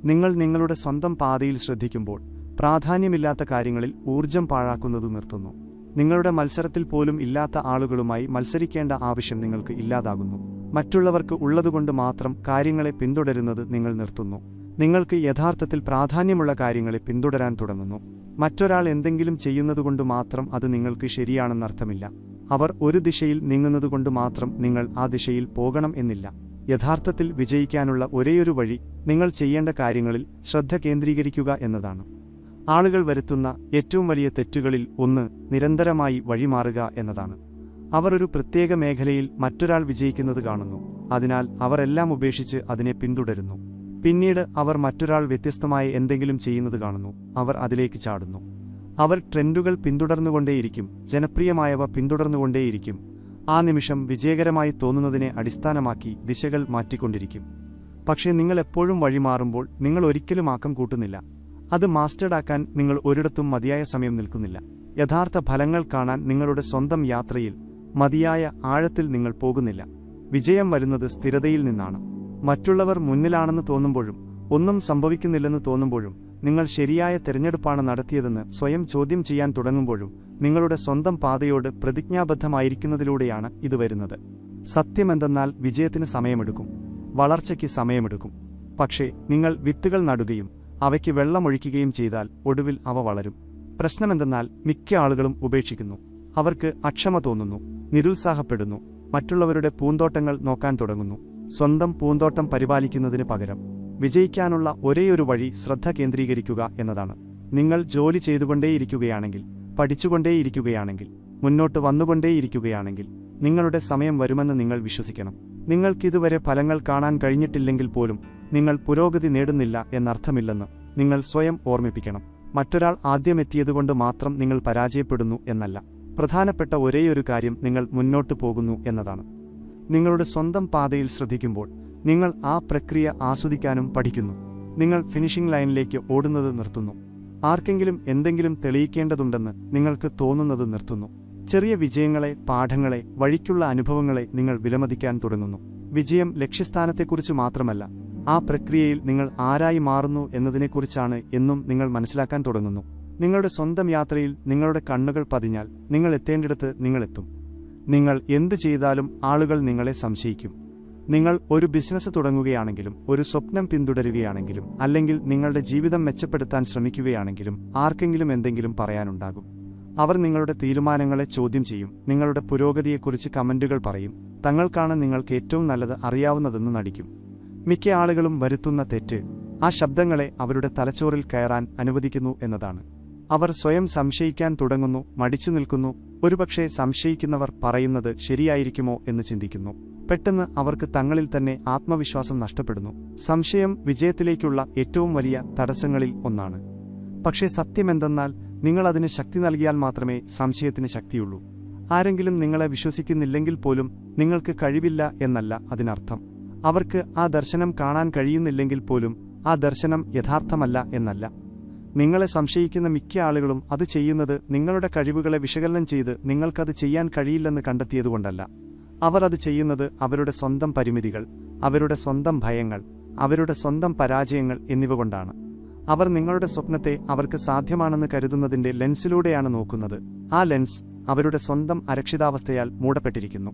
നിങ്ങൾ നിങ്ങളുടെ സ്വന്തം പാതയിൽ ശ്രദ്ധിക്കുമ്പോൾ പ്രാധാന്യമില്ലാത്ത കാര്യങ്ങളിൽ ഊർജം പാഴാക്കുന്നത് നിർത്തുന്നു. നിങ്ങളുടെ മത്സരത്തിൽ പോലും ഇല്ലാത്ത ആളുകളുമായി മത്സരിക്കേണ്ട ആവശ്യം നിങ്ങൾക്ക് ഇല്ലാതാകുന്നു. മറ്റുള്ളവർക്ക് ഉള്ളതുകൊണ്ട് മാത്രം കാര്യങ്ങളെ പിന്തുടരുന്നത് നിങ്ങൾ നിർത്തുന്നു. നിങ്ങൾക്ക് യഥാർത്ഥത്തിൽ പ്രാധാന്യമുള്ള കാര്യങ്ങളെ പിന്തുടരാൻ തുടങ്ങുന്നു. മറ്റൊരാൾ എന്തെങ്കിലും ചെയ്യുന്നതുകൊണ്ട് മാത്രം അത് നിങ്ങൾക്ക് ശരിയാണെന്നർത്ഥമില്ല. അവർ ഒരു ദിശയിൽ നീങ്ങുന്നതുകൊണ്ട് മാത്രം നിങ്ങൾ ആ ദിശയിൽ പോകണം എന്നില്ല. യഥാർത്ഥത്തിൽ വിജയിക്കാനുള്ള ഒരേയൊരു വഴി നിങ്ങൾ ചെയ്യേണ്ട കാര്യങ്ങളിൽ ശ്രദ്ധ കേന്ദ്രീകരിക്കുക എന്നതാണ്. ആളുകൾ വരുത്തുന്ന ഏറ്റവും വലിയ തെറ്റുകളിൽ ഒന്ന് നിരന്തരമായി വഴിമാറുക എന്നതാണ്. അവർ ഒരു പ്രത്യേക മേഖലയിൽ മറ്റൊരാൾ വിജയിക്കുന്നത് കാണുന്നു, അതിനാൽ അവർ എല്ലാം ഉപേക്ഷിച്ച് അതിനെ പിന്തുടരുന്നു. പിന്നീട് അവർ മറ്റൊരാൾ വ്യത്യസ്തമായ എന്തെങ്കിലും ചെയ്യുന്നത് കാണുന്നു, അവർ അതിലേക്ക് ചാടുന്നു. അവർ ട്രെൻഡുകൾ പിന്തുടർന്നുകൊണ്ടേയിരിക്കും, ജനപ്രിയമായവ പിന്തുടർന്നുകൊണ്ടേയിരിക്കും. ആ നിമിഷം വിജയകരമായി തോന്നുന്നതിനെ അടിസ്ഥാനമാക്കി ദിശകൾ മാറ്റിക്കൊണ്ടിരിക്കും. പക്ഷേ നിങ്ങൾ എപ്പോഴും വഴിമാറുമ്പോൾ നിങ്ങൾ ഒരിക്കലും ആക്കം കൂട്ടുന്നില്ല. അത് മാസ്റ്റേഡാക്കാൻ നിങ്ങൾ ഒരിടത്തും മതിയായ സമയം നിൽക്കുന്നില്ല. യഥാർത്ഥ ഫലങ്ങൾ കാണാൻ നിങ്ങളുടെ സ്വന്തം യാത്രയിൽ മതിയായ ആഴത്തിൽ നിങ്ങൾ പോകുന്നില്ല. വിജയം വരുന്നത് സ്ഥിരതയിൽ നിന്നാണ്. മറ്റുള്ളവർ മുന്നിലാണെന്ന് തോന്നുമ്പോഴും ഒന്നും സംഭവിക്കുന്നില്ലെന്ന് തോന്നുമ്പോഴും നിങ്ങൾ ശരിയായ തിരഞ്ഞെടുപ്പാണ് നടത്തിയതെന്ന് സ്വയം ചോദ്യം ചെയ്യാൻ തുടങ്ങുമ്പോഴും നിങ്ങളുടെ സ്വന്തം പാതയോട് പ്രതിജ്ഞാബദ്ധമായിരിക്കുന്നതിലൂടെയാണ് ഇത് വരുന്നത്. സത്യമെന്തെന്നാൽ വിജയത്തിന് സമയമെടുക്കും, വളർച്ചയ്ക്ക് സമയമെടുക്കും. പക്ഷേ നിങ്ങൾ വിത്തുകൾ നടുകയും അവയ്ക്ക് വെള്ളമൊഴിക്കുകയും ചെയ്താൽ ഒടുവിൽ അവ വളരും. പ്രശ്നമെന്തെന്നാൽ മിക്ക ആളുകളും ഉപേക്ഷിക്കുന്നു. അവർക്ക് അക്ഷമ തോന്നുന്നു, നിരുത്സാഹപ്പെടുന്നു, മറ്റുള്ളവരുടെ പൂന്തോട്ടങ്ങൾ നോക്കാൻ തുടങ്ങുന്നു. സ്വന്തം പൂന്തോട്ടം പരിപാലിക്കുന്നതിന് പകരം വിജയിക്കാനുള്ള ഒരേയൊരു വഴി ശ്രദ്ധ കേന്ദ്രീകരിക്കുക എന്നതാണ്. നിങ്ങൾ ജോലി ചെയ്തുകൊണ്ടേയിരിക്കുകയാണെങ്കിൽ, പഠിച്ചുകൊണ്ടേയിരിക്കുകയാണെങ്കിൽ, മുന്നോട്ട് വന്നുകൊണ്ടേയിരിക്കുകയാണെങ്കിൽ നിങ്ങളുടെ സമയം വരുമെന്ന് നിങ്ങൾ വിശ്വസിക്കണം. നിങ്ങൾക്കിതുവരെ ഫലങ്ങൾ കാണാൻ കഴിഞ്ഞിട്ടില്ലെങ്കിൽ പോലും നിങ്ങൾ പുരോഗതി നേടുന്നില്ല എന്നർത്ഥമില്ലെന്ന് നിങ്ങൾ സ്വയം ഓർമ്മിപ്പിക്കണം. മറ്റൊരാൾ ആദ്യമെത്തിയതുകൊണ്ട് മാത്രം നിങ്ങൾ പരാജയപ്പെടുന്നു എന്നല്ല. പ്രധാനപ്പെട്ട ഒരേയൊരു കാര്യം നിങ്ങൾ മുന്നോട്ടു പോകുന്നു എന്നതാണ്. നിങ്ങളുടെ സ്വന്തം പാതയിൽ ശ്രദ്ധിക്കുമ്പോൾ നിങ്ങൾ ആ പ്രക്രിയ ആസ്വദിക്കാനും പഠിക്കുന്നു. നിങ്ങൾ ഫിനിഷിംഗ് ലൈനിലേക്ക് ഓടുന്നത് നിർത്തുന്നു. ആർക്കെങ്കിലും എന്തെങ്കിലും തെളിയിക്കേണ്ടതുണ്ടെന്ന് നിങ്ങൾക്ക് തോന്നുന്നത് നിർത്തുന്നു. ചെറിയ വിജയങ്ങളെ, പാഠങ്ങളെ, വഴിക്കുള്ള അനുഭവങ്ങളെ നിങ്ങൾ വിലമതിക്കാൻ തുടങ്ങുന്നു. വിജയം ലക്ഷ്യസ്ഥാനത്തെക്കുറിച്ച് മാത്രമല്ല, ആ പ്രക്രിയയിൽ നിങ്ങൾ ആരായി മാറുന്നു എന്നതിനെക്കുറിച്ചാണ് എന്നും നിങ്ങൾ മനസ്സിലാക്കാൻ തുടങ്ങുന്നു. നിങ്ങളുടെ സ്വന്തം യാത്രയിൽ നിങ്ങളുടെ കണ്ണുകൾ പതിഞ്ഞാൽ നിങ്ങൾ എത്തേണ്ടിടത്ത് നിങ്ങളെത്തും. നിങ്ങൾ എന്തു ചെയ്താലും ആളുകൾ നിങ്ങളെ സംശയിക്കും. നിങ്ങൾ ഒരു ബിസിനസ് തുടങ്ങുകയാണെങ്കിലും, ഒരു സ്വപ്നം പിന്തുടരുകയാണെങ്കിലും, അല്ലെങ്കിൽ നിങ്ങളുടെ ജീവിതം മെച്ചപ്പെടുത്താൻ ശ്രമിക്കുകയാണെങ്കിലും ആർക്കെങ്കിലും എന്തെങ്കിലും പറയാനുണ്ടാകും. അവർ നിങ്ങളുടെ തീരുമാനങ്ങളെ ചോദ്യം ചെയ്യും, നിങ്ങളുടെ പുരോഗതിയെക്കുറിച്ച് കമന്റുകൾ പറയും, തങ്ങൾക്കാണ് നിങ്ങൾക്ക് ഏറ്റവും നല്ലത് അറിയാവുന്നതെന്ന് നടിക്കും. മിക്ക ആളുകളും വരുത്തുന്ന തെറ്റ് ആ ശബ്ദങ്ങളെ അവരുടെ തലച്ചോറിൽ കയറാൻ അനുവദിക്കുന്നു എന്നതാണ്. അവർ സ്വയം സംശയിക്കാൻ തുടങ്ങുന്നു, മടിച്ചു നിൽക്കുന്നു. ഒരുപക്ഷെ സംശയിക്കുന്നവർ പറയുന്നത് ശരിയായിരിക്കുമോ എന്ന് ചിന്തിക്കുന്നു. പെട്ടെന്ന് അവർക്ക് തങ്ങളിൽ തന്നെ ആത്മവിശ്വാസം നഷ്ടപ്പെടുന്നു. സംശയം വിജയത്തിലേക്കുള്ള ഏറ്റവും വലിയ തടസ്സങ്ങളിൽ ഒന്നാണ്. പക്ഷേ സത്യമെന്തെന്നാൽ നിങ്ങൾ അതിന് ശക്തി നൽകിയാൽ മാത്രമേ സംശയത്തിന് ശക്തിയുള്ളൂ. ആരെങ്കിലും നിങ്ങളെ വിശ്വസിക്കുന്നില്ലെങ്കിൽ പോലും നിങ്ങൾക്ക് കഴിവില്ല എന്നല്ല അതിനർത്ഥം. അവർക്ക് ആ ദർശനം കാണാൻ കഴിയുന്നില്ലെങ്കിൽ പോലും ആ ദർശനം യഥാർത്ഥമല്ല എന്നല്ല. നിങ്ങളെ സംശയിക്കുന്ന മിക്ക ആളുകളും അത് ചെയ്യുന്നത് നിങ്ങളുടെ കഴിവുകളെ വിശകലനം ചെയ്ത് നിങ്ങൾക്കത് ചെയ്യാൻ കഴിയില്ലെന്ന് കണ്ടെത്തിയതുകൊണ്ടല്ല. അവർ അത് ചെയ്യുന്നത് അവരുടെ സ്വന്തം പരിമിതികൾ, അവരുടെ സ്വന്തം ഭയങ്ങൾ, അവരുടെ സ്വന്തം പരാജയങ്ങൾ എന്നിവ കൊണ്ടാണ്. അവർ നിങ്ങളുടെ സ്വപ്നത്തെ അവർക്ക് സാധ്യമാണെന്ന് കരുതുന്നതിന്റെ ലെൻസിലൂടെയാണ് നോക്കുന്നത്. ആ ലെൻസ് അവരുടെ സ്വന്തം അരക്ഷിതാവസ്ഥയാൽ മൂടപ്പെട്ടിരിക്കുന്നു.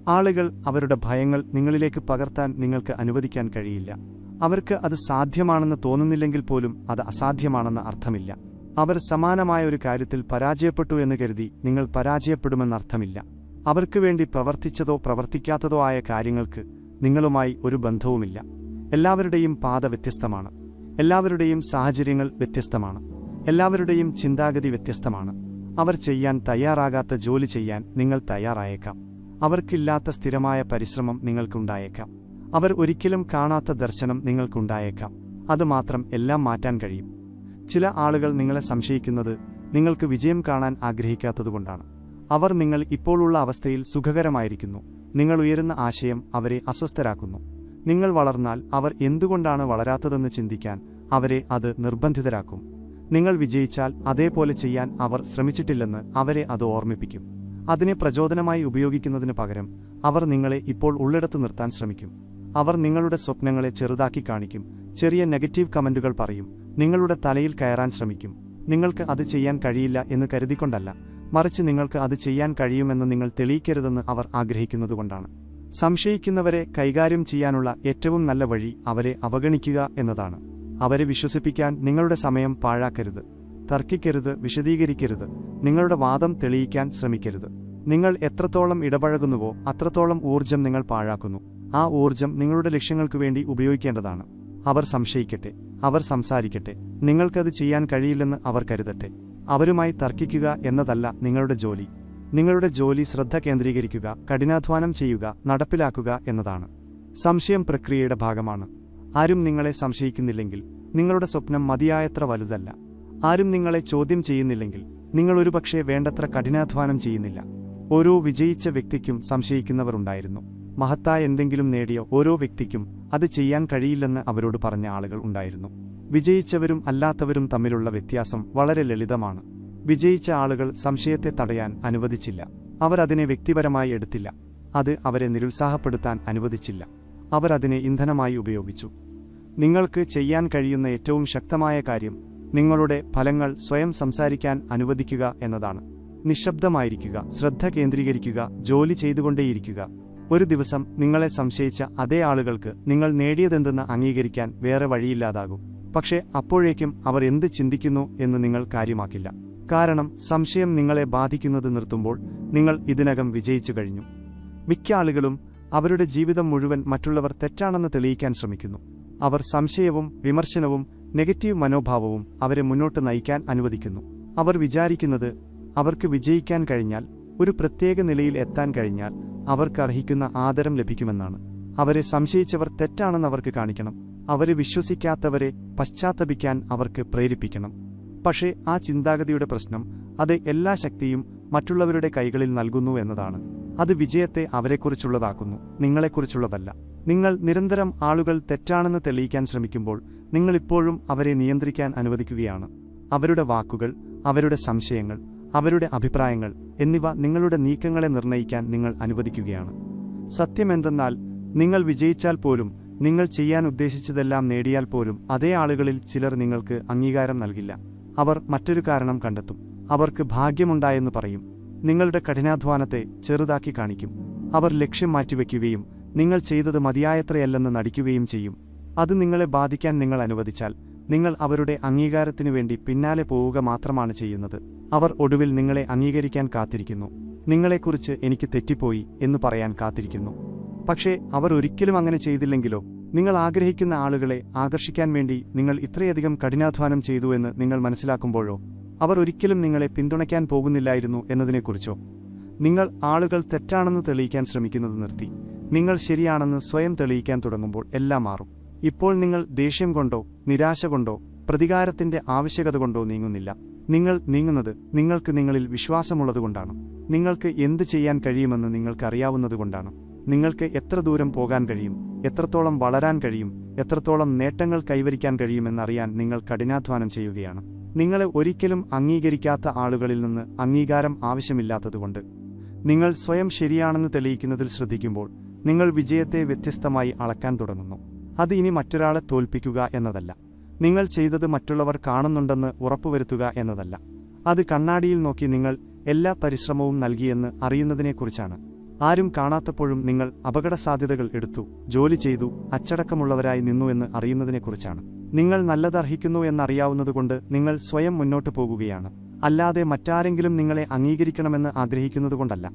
ആളുകൾ അവരുടെ ഭയങ്ങൾ നിങ്ങളിലേക്ക് പകർത്താൻ നിങ്ങൾക്ക് അനുവദിക്കാൻ കഴിയില്ല. അവർക്ക് അത് സാധ്യമാണെന്ന് തോന്നുന്നില്ലെങ്കിൽ പോലും അത് അസാധ്യമാണെന്ന് അർത്ഥമില്ല. അവർ സമാനമായ ഒരു കാര്യത്തിൽ പരാജയപ്പെട്ടു എന്ന് കരുതി നിങ്ങൾ പരാജയപ്പെടുമെന്നർത്ഥമില്ല. അവർക്ക് വേണ്ടി പ്രവർത്തിച്ചതോ പ്രവർത്തിക്കാത്തതോ ആയ കാര്യങ്ങൾക്ക് നിങ്ങളുമായി ഒരു ബന്ധവുമില്ല. എല്ലാവരുടെയും പാത വ്യത്യസ്തമാണ്. എല്ലാവരുടെയും സാഹചര്യങ്ങൾ വ്യത്യസ്തമാണ്. എല്ലാവരുടെയും ചിന്താഗതി വ്യത്യസ്തമാണ്. അവർ ചെയ്യാൻ തയ്യാറാകാത്ത ജോലി ചെയ്യാൻ നിങ്ങൾ തയ്യാറായേക്കാം. അവർക്കില്ലാത്ത സ്ഥിരമായ പരിശ്രമം നിങ്ങൾക്കുണ്ടായേക്കാം. അവർ ഒരിക്കലും കാണാത്ത ദർശനം നിങ്ങൾക്കുണ്ടായേക്കാം. അതുമാത്രം എല്ലാം മാറ്റാൻ കഴിയും. ചില ആളുകൾ നിങ്ങളെ സംശയിക്കുന്നത് നിങ്ങൾക്ക് വിജയം കാണാൻ ആഗ്രഹിക്കാത്തതുകൊണ്ടാണ്. അവർ നിങ്ങൾ ഇപ്പോഴുള്ള അവസ്ഥയിൽ സുഖകരമായിരിക്കുന്നു. നിങ്ങൾ ഉയരുന്ന ആശയം അവരെ അസ്വസ്ഥരാക്കുന്നു. നിങ്ങൾ വളർന്നാൽ അവർ എന്തുകൊണ്ടാണ് വളരാത്തതെന്ന് ചിന്തിക്കാൻ അവരെ അത് നിർബന്ധിതരാക്കും. നിങ്ങൾ വിജയിച്ചാൽ അതേപോലെ ചെയ്യാൻ അവർ ശ്രമിച്ചിട്ടില്ലെന്ന് അവരെ അത് ഓർമ്മിപ്പിക്കും. അതിനെ പ്രചോദനമായി ഉപയോഗിക്കുന്നതിന് പകരം അവർ നിങ്ങളെ ഇപ്പോൾ ഉള്ളിടത്ത് നിർത്താൻ ശ്രമിക്കും. അവർ നിങ്ങളുടെ സ്വപ്നങ്ങളെ ചെറുതാക്കി കാണിക്കും. ചെറിയ നെഗറ്റീവ് കമന്റുകൾ പറയും. നിങ്ങളുടെ തലയിൽ കയറാൻ ശ്രമിക്കും. നിങ്ങൾക്ക് അത് ചെയ്യാൻ കഴിയില്ല എന്ന് കരുതിക്കൊണ്ടല്ല, മറിച്ച് നിങ്ങൾക്ക് അത് ചെയ്യാൻ കഴിയുമെന്ന് നിങ്ങൾ തെളിയിക്കരുതെന്ന് അവർ ആഗ്രഹിക്കുന്നതുകൊണ്ടാണ്. സംശയിക്കുന്നവരെ കൈകാര്യം ചെയ്യാനുള്ള ഏറ്റവും നല്ല വഴി അവരെ അവഗണിക്കുക എന്നതാണ്. അവരെ വിശ്വസിപ്പിക്കാൻ നിങ്ങളുടെ സമയം പാഴാക്കരുത്. തർക്കിക്കരുത്, വിശദീകരിക്കരുത്. നിങ്ങളുടെ വാദം തെളിയിക്കാൻ ശ്രമിക്കരുത്. നിങ്ങൾ എത്രത്തോളം ഇടപഴകുന്നുവോ അത്രത്തോളം ഊർജം നിങ്ങൾ പാഴാക്കുന്നു. ആ ഊർജം നിങ്ങളുടെ ലക്ഷ്യങ്ങൾക്കു വേണ്ടി ഉപയോഗിക്കേണ്ടതാണ്. അവർ സംശയിക്കട്ടെ, അവർ സംസാരിക്കട്ടെ. നിങ്ങൾക്കത് ചെയ്യാൻ കഴിയില്ലെന്ന് അവർ കരുതട്ടെ. അവരുമായി തർക്കിക്കുക എന്നതല്ല നിങ്ങളുടെ ജോലി. നിങ്ങളുടെ ജോലി ശ്രദ്ധ കേന്ദ്രീകരിക്കുക, കഠിനാധ്വാനം ചെയ്യുക, നടപ്പിലാക്കുക എന്നതാണ്. സംശയം പ്രക്രിയയുടെ ഭാഗമാണ്. ആരും നിങ്ങളെ സംശയിക്കുന്നില്ലെങ്കിൽ നിങ്ങളുടെ സ്വപ്നം മതിയായത്ര വലുതല്ല. ആരും നിങ്ങളെ ചോദ്യം ചെയ്യുന്നില്ലെങ്കിൽ നിങ്ങൾ ഒരുപക്ഷെ വേണ്ടത്ര കഠിനാധ്വാനം ചെയ്യുന്നില്ല. ഓരോ വിജയിച്ച വ്യക്തിക്കും സംശയിക്കുന്നവർ ഉണ്ടായിരുന്നു. മഹത്തായ എന്തെങ്കിലും നേടിയ ഓരോ വ്യക്തിക്കും അത് ചെയ്യാൻ കഴിയില്ലെന്ന് അവരോട് പറഞ്ഞ ആളുകൾ ഉണ്ടായിരുന്നു. വിജയിച്ചവരും അല്ലാത്തവരും തമ്മിലുള്ള വ്യത്യാസം വളരെ ലളിതമാണ്. വിജയിച്ച ആളുകൾ സംശയത്തെ തടയാൻ അനുവദിച്ചില്ല. അവർ അതിനെ വ്യക്തിപരമായി എടുത്തില്ല. അത് അവരെ നിരുത്സാഹപ്പെടുത്താൻ അനുവദിച്ചില്ല. അവർ അതിനെ ഇന്ധനമായി ഉപയോഗിച്ചു. നിങ്ങൾക്ക് ചെയ്യാൻ കഴിയുന്ന ഏറ്റവും ശക്തമായ കാര്യം നിങ്ങളുടെ ഫലങ്ങൾ സ്വയം സംസാരിക്കാൻ അനുവദിക്കുക എന്നതാണ്. നിശബ്ദമായിരിക്കുക, ശ്രദ്ധ കേന്ദ്രീകരിക്കുക, ജോലി ചെയ്തുകൊണ്ടേയിരിക്കുക. ഒരു ദിവസം നിങ്ങളെ സംശയിച്ച അതേ ആളുകൾക്ക് നിങ്ങൾ നേടിയതെന്തെന്ന് അംഗീകരിക്കാൻ വേറെ വഴിയില്ലാതാകും. പക്ഷേ അപ്പോഴേക്കും അവർ എന്ത് ചിന്തിക്കുന്നു എന്ന് നിങ്ങൾ കാര്യമാക്കില്ല. കാരണം സംശയം നിങ്ങളെ ബാധിക്കുന്നത് നിർത്തുമ്പോൾ നിങ്ങൾ ഇതിനകം വിജയിച്ചു കഴിഞ്ഞു. മിക്ക ആളുകളും അവരുടെ ജീവിതം മുഴുവൻ മറ്റുള്ളവർ തെറ്റാണെന്ന് തെളിയിക്കാൻ ശ്രമിക്കുന്നു. അവർ സംശയവും വിമർശനവും നെഗറ്റീവ് മനോഭാവവും അവരെ മുന്നോട്ട് നയിക്കാൻ അനുവദിക്കുന്നു. അവർ വിചാരിക്കുന്നത് അവർക്ക് വിജയിക്കാൻ കഴിഞ്ഞാൽ, ഒരു പ്രത്യേക നിലയിൽ എത്താൻ കഴിഞ്ഞാൽ അവർക്ക് അർഹിക്കുന്ന ആദരം ലഭിക്കുമെന്നാണ്. അവരെ സംശയിച്ചവർ തെറ്റാണെന്ന് അവർക്ക് കാണിക്കണം. അവരെ വിശ്വസിക്കാത്തവരെ പശ്ചാത്തപിക്കാൻ അവർക്ക് പ്രേരിപ്പിക്കണം. പക്ഷേ ആ ചിന്താഗതിയുടെ പ്രശ്നം അത് എല്ലാ ശക്തിയും മറ്റുള്ളവരുടെ കൈകളിൽ നൽകുന്നു എന്നതാണ്. അത് വിജയത്തെ അവരെക്കുറിച്ചുള്ളതാക്കുന്നു, നിങ്ങളെക്കുറിച്ചുള്ളതല്ല. നിങ്ങൾ നിരന്തരം ആളുകൾ തെറ്റാണെന്ന് തെളിയിക്കാൻ ശ്രമിക്കുമ്പോൾ നിങ്ങൾ ഇപ്പോഴും അവരെ നിയന്ത്രിക്കാൻ അനുവദിക്കുകയാണ്. അവരുടെ വാക്കുകൾ, അവരുടെ സംശയങ്ങൾ, അവരുടെ അഭിപ്രായങ്ങൾ എന്നിവ നിങ്ങളുടെ നീക്കങ്ങളെ നിർണ്ണയിക്കാൻ നിങ്ങൾ അനുവദിക്കുകയാണ്. സത്യമെന്തെന്നാൽ നിങ്ങൾ വിജയിച്ചാൽ പോലും, നിങ്ങൾ ചെയ്യാൻ ഉദ്ദേശിച്ചതെല്ലാം നേടിയാൽ പോലും അതേ ആളുകളിൽ ചിലർ നിങ്ങൾക്ക് അംഗീകാരം നൽകില്ല. അവർ മറ്റൊരു കാരണം കണ്ടെത്തും. അവർക്ക് ഭാഗ്യമുണ്ടായെന്ന് പറയും. നിങ്ങളുടെ കഠിനാധ്വാനത്തെ ചെറുതാക്കി കാണിക്കും. അവർ ലക്ഷ്യം മാറ്റിവെക്കുകയും നിങ്ങൾ ചെയ്തത് മതിയായത്രയല്ലെന്ന് നടിക്കുകയും ചെയ്യും. അത് നിങ്ങളെ ബാധിക്കാൻ നിങ്ങൾ അനുവദിച്ചാൽ നിങ്ങൾ അവരുടെ അംഗീകാരത്തിനു വേണ്ടി പിന്നാലെ പോവുക മാത്രമാണ് ചെയ്യുന്നത്. അവർ ഒടുവിൽ നിങ്ങളെ അംഗീകരിക്കാൻ കാത്തിരിക്കുന്നു. നിങ്ങളെക്കുറിച്ച് എനിക്ക് തെറ്റിപ്പോയി എന്ന് പറയാൻ കാത്തിരിക്കുന്നു. പക്ഷേ അവർ ഒരിക്കലും അങ്ങനെ ചെയ്തില്ലെങ്കിലോ? നിങ്ങൾ ആഗ്രഹിക്കുന്ന ആളുകളെ ആകർഷിക്കാൻ വേണ്ടി നിങ്ങൾ ഇത്രയധികം കഠിനാധ്വാനം ചെയ്തു എന്ന് നിങ്ങൾ മനസ്സിലാക്കുമ്പോഴോ? അവർ ഒരിക്കലും നിങ്ങളെ പിന്തുണയ്ക്കാൻ പോകുന്നില്ലായിരുന്നു എന്നതിനെക്കുറിച്ചോ? നിങ്ങൾ ആളുകൾ തെറ്റാണെന്ന് തെളിയിക്കാൻ ശ്രമിക്കുന്നത് നിർത്തി നിങ്ങൾ ശരിയാണെന്ന് സ്വയം തെളിയിക്കാൻ തുടങ്ങുമ്പോൾ എല്ലാം മാറും. ഇപ്പോൾ നിങ്ങൾ ദേഷ്യം കൊണ്ടോ നിരാശ കൊണ്ടോ പ്രതികാരത്തിന്റെ ആവശ്യകത കൊണ്ടോ നീങ്ങുന്നില്ല. നിങ്ങൾ നീങ്ങുന്നത് നിങ്ങൾക്ക് നിങ്ങളിൽ വിശ്വാസമുള്ളതുകൊണ്ടാണ്. നിങ്ങൾക്ക് എന്തു ചെയ്യാൻ കഴിയുമെന്ന് നിങ്ങൾക്കറിയാവുന്നതുകൊണ്ടാണ്. നിങ്ങൾക്ക് എത്ര ദൂരം പോകാൻ കഴിയും, എത്രത്തോളം വളരാൻ കഴിയും, എത്രത്തോളം നേട്ടങ്ങൾ കൈവരിക്കാൻ കഴിയുമെന്നറിയാൻ നിങ്ങൾ കഠിനാധ്വാനം ചെയ്യുകയാണ്. നിങ്ങളെ ഒരിക്കലും അംഗീകരിക്കാത്ത ആളുകളിൽ നിന്ന് അംഗീകാരം ആവശ്യമില്ലാത്തതുകൊണ്ട് നിങ്ങൾ സ്വയം ശരിയാണെന്ന് തെളിയിക്കുന്നതിൽ ശ്രദ്ധിക്കുമ്പോൾ നിങ്ങൾ വിജയത്തെ വ്യത്യസ്തമായി അളക്കാൻ തുടങ്ങുന്നു. അത് ഇനി മറ്റൊരാളെ തോൽപ്പിക്കുക എന്നതല്ല. നിങ്ങൾ ചെയ്തത് മറ്റുള്ളവർ കാണുന്നുണ്ടെന്ന് ഉറപ്പുവരുത്തുക എന്നതല്ല. അത് കണ്ണാടിയിൽ നോക്കി നിങ്ങൾ എല്ലാ പരിശ്രമവും നൽകിയെന്ന് അറിയുന്നതിനെക്കുറിച്ചാണ്. ആരും കാണാത്തപ്പോഴും നിങ്ങൾ അപകടസാധ്യതകൾ എടുത്തു, ജോലി ചെയ്തു, അച്ചടക്കമുള്ളവരായി നിന്നുവെന്ന് അറിയുന്നതിനെക്കുറിച്ചാണ്. നിങ്ങൾ നല്ലതർഹിക്കുന്നു എന്നറിയാവുന്നതുകൊണ്ട് നിങ്ങൾ സ്വയം മുന്നോട്ടു പോകുകയാണ്, അല്ലാതെ മറ്റാരെങ്കിലും നിങ്ങളെ അംഗീകരിക്കണമെന്ന് ആഗ്രഹിക്കുന്നതുകൊണ്ടല്ല.